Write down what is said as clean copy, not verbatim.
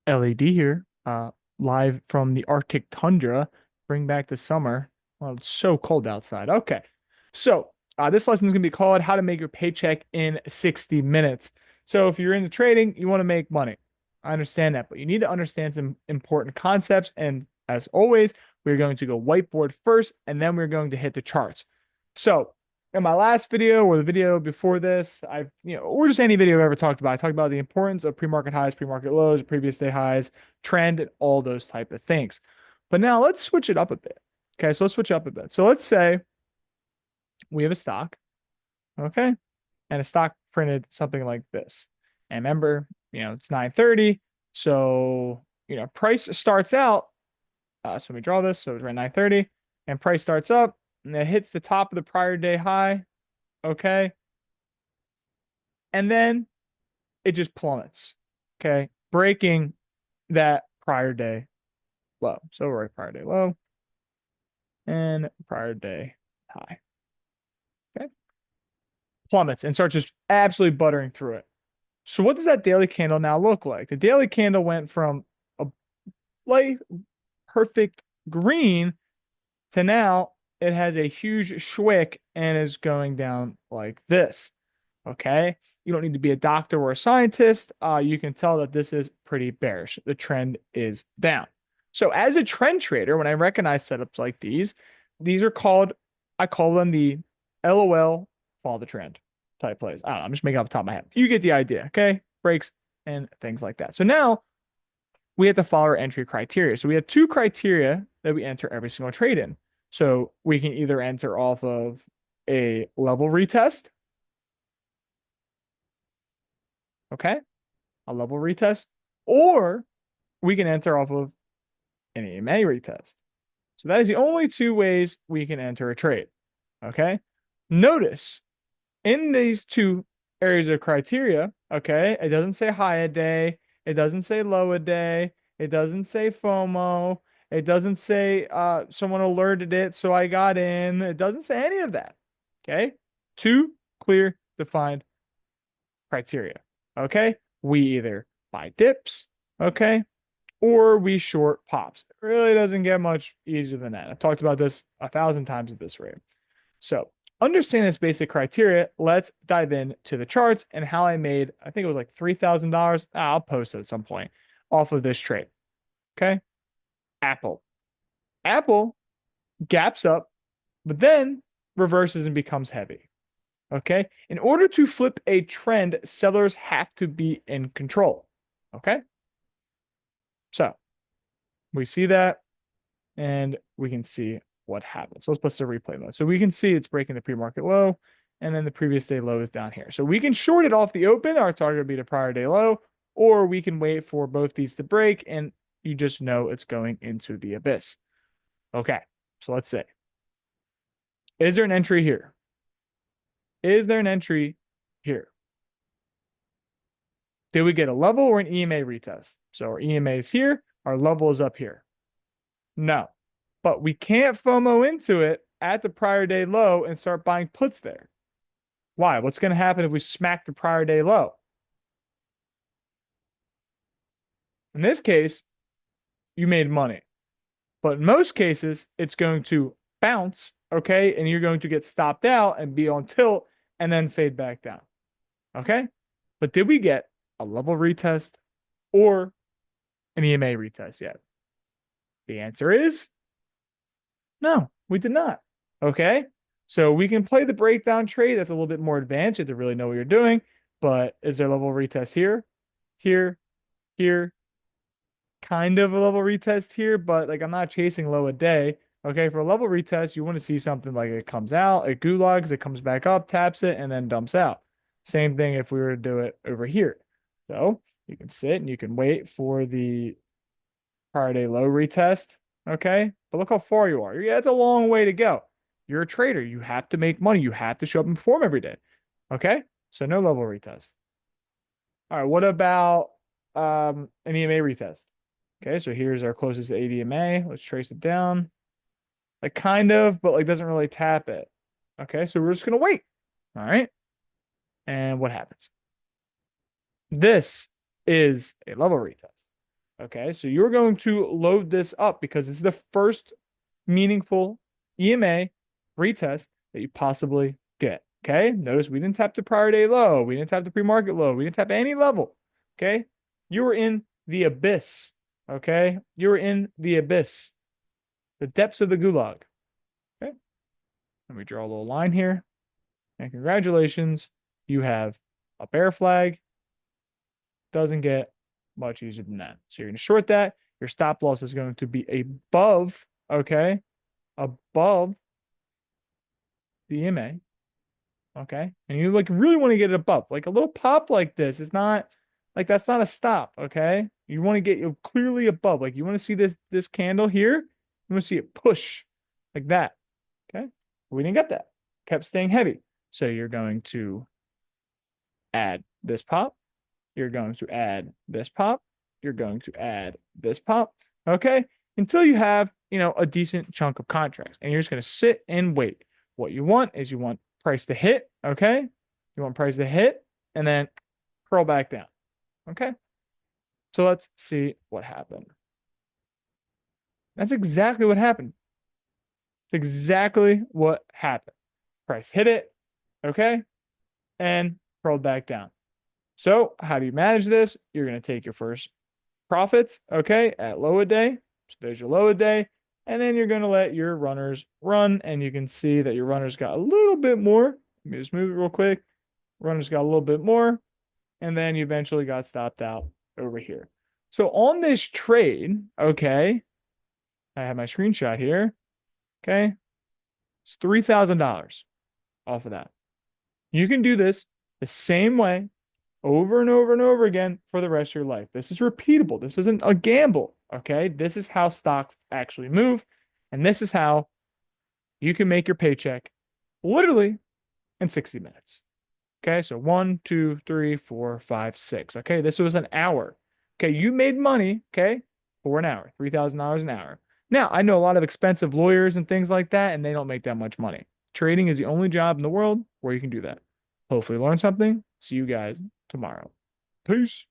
LED here, live from the Arctic tundra. Bring back the summer. Well, it's so cold outside. Okay, so this lesson is going to be called "How to Make Your Paycheck in 60 Minutes." So if you're into trading, you want to make money. I understand that, but you need to understand some important concepts. And as always, we're going to go whiteboard first, and then we're going to hit the charts. So in my last video or the video before this, or just any video I've ever talked about, I talked about the importance of pre-market highs, pre-market lows, previous day highs, trend, and all those type of things. But now let's switch it up a bit. Okay, so let's switch up a bit. So let's say we have a stock, okay, and a stock printed something like this. And remember, it's 9:30, so price starts out. So let me draw this. So it's around 9:30, and price starts up, and it hits the top of the prior day high. Okay, and then it just plummets. Okay. Breaking that prior day low. So we're at prior day low and prior day high. Okay. Plummets and starts just absolutely buttering through it. So what does that daily candle now look like? The daily candle went from a light perfect green to now it has a huge schwick and is going down like this. Okay. You don't need to be a doctor or a scientist. You can tell that this is pretty bearish. The trend is down. So as a trend trader, when I recognize setups like these are called, I call them the LOL follow the trend type plays. I don't know. I'm just making it off the top of my head. You get the idea. Okay. Breaks and things like that. So now we have to follow our entry criteria. So we have two criteria that we enter every single trade in. So we can either enter off of a level retest. Okay. A level retest, or we can enter off of an EMA retest. So that is the only two ways we can enter a trade. Okay. Notice in these two areas of criteria, okay, it doesn't say high a day, it doesn't say low a day, it doesn't say FOMO, it doesn't say someone alerted it, so I got in. It doesn't say any of that. Okay. Two clear, defined criteria. Okay. We either buy dips, okay, or we short pops. It really doesn't get much easier than that. I've talked about this 1,000 times at this rate. So, understand this basic criteria. Let's dive into the charts and how I made, I think it was like $3,000. I'll post it at some point off of this trade. Okay. Apple. Apple gaps up, but then reverses and becomes heavy. Okay. In order to flip a trend, sellers have to be in control. Okay. So we see that and we can see what happens. So let's put the replay mode. So we can see it's breaking the pre-market low and then the previous day low is down here. So we can short it off the open. Our target would be the prior day low, or we can wait for both these to break and you just know it's going into the abyss. Okay. So let's say, is there an entry here? Is there an entry here? Did we get a level or an EMA retest? So our EMA is here, our level is up here. No, but we can't FOMO into it at the prior day low and start buying puts there. Why? What's going to happen if we smack the prior day low? In this case, you made money. But in most cases, it's going to bounce, okay? And you're going to get stopped out and be on tilt and then fade back down. Okay? But did we get a level retest or an EMA retest yet? The answer is no, we did not. Okay. So we can play the breakdown trade. That's a little bit more advanced. You have to really know what you're doing. But is there a level retest here? Here, here, kind of a level retest here, but like I'm not chasing low a day. Okay, for a level retest, you want to see something like it comes out, it gulags, it comes back up, taps it, and then dumps out. Same thing if we were to do it over here. So you can sit and you can wait for the prior day low retest. Okay. But look how far you are. Yeah, it's a long way to go. You're a trader. You have to make money. You have to show up and perform every day. Okay. So no level retest. All right. What about an EMA retest? Okay. So here's our closest ADMA. Let's trace it down. Like kind of, but like doesn't really tap it. Okay. So we're just going to wait. All right. And what happens? This is a level retest. Okay, so you're going to load this up because it's the first meaningful EMA retest that you possibly get. Okay, notice we didn't tap the prior day low, we didn't tap the pre-market low, we didn't tap any level. Okay, you were in the abyss. Okay, you were in the abyss, the depths of the gulag. Okay, let me draw a little line here. And congratulations, you have a bear flag. Doesn't get much easier than that. So you're going to short that. Your stop loss is going to be above, okay, above the EMA, okay? And you like really want to get it above. Like a little pop like this is not like that's not a stop, okay? You want to get you clearly above. Like you want to see this candle here. You want to see it push like that, okay? We didn't get that. Kept staying heavy. So you're going to add this pop. You're going to add this pop. You're going to add this pop. Okay. Until you have, a decent chunk of contracts. And you're just going to sit and wait. What you want is you want price to hit. Okay. You want price to hit and then curl back down. Okay. So let's see what happened. That's exactly what happened. It's exactly what happened. Price hit it. Okay. And curled back down. So how do you manage this? You're going to take your first profits, okay, at low a day. So there's your low a day. And then you're going to let your runners run. And you can see that your runners got a little bit more. Let me just move it real quick. Runners got a little bit more. And then you eventually got stopped out over here. So on this trade, okay, I have my screenshot here. Okay. It's $3,000 off of that. You can do this the same way over and over and over again for the rest of your life. This is repeatable. This isn't a gamble. Okay. This is how stocks actually move. And this is how you can make your paycheck literally in 60 minutes. Okay. So 1, 2, 3, 4, 5, 6. Okay. This was an hour. Okay. You made money. Okay. For an hour, $3,000 an hour. Now, I know a lot of expensive lawyers and things like that, and they don't make that much money. Trading is the only job in the world where you can do that. Hopefully, learn something. See you guys tomorrow. Peace.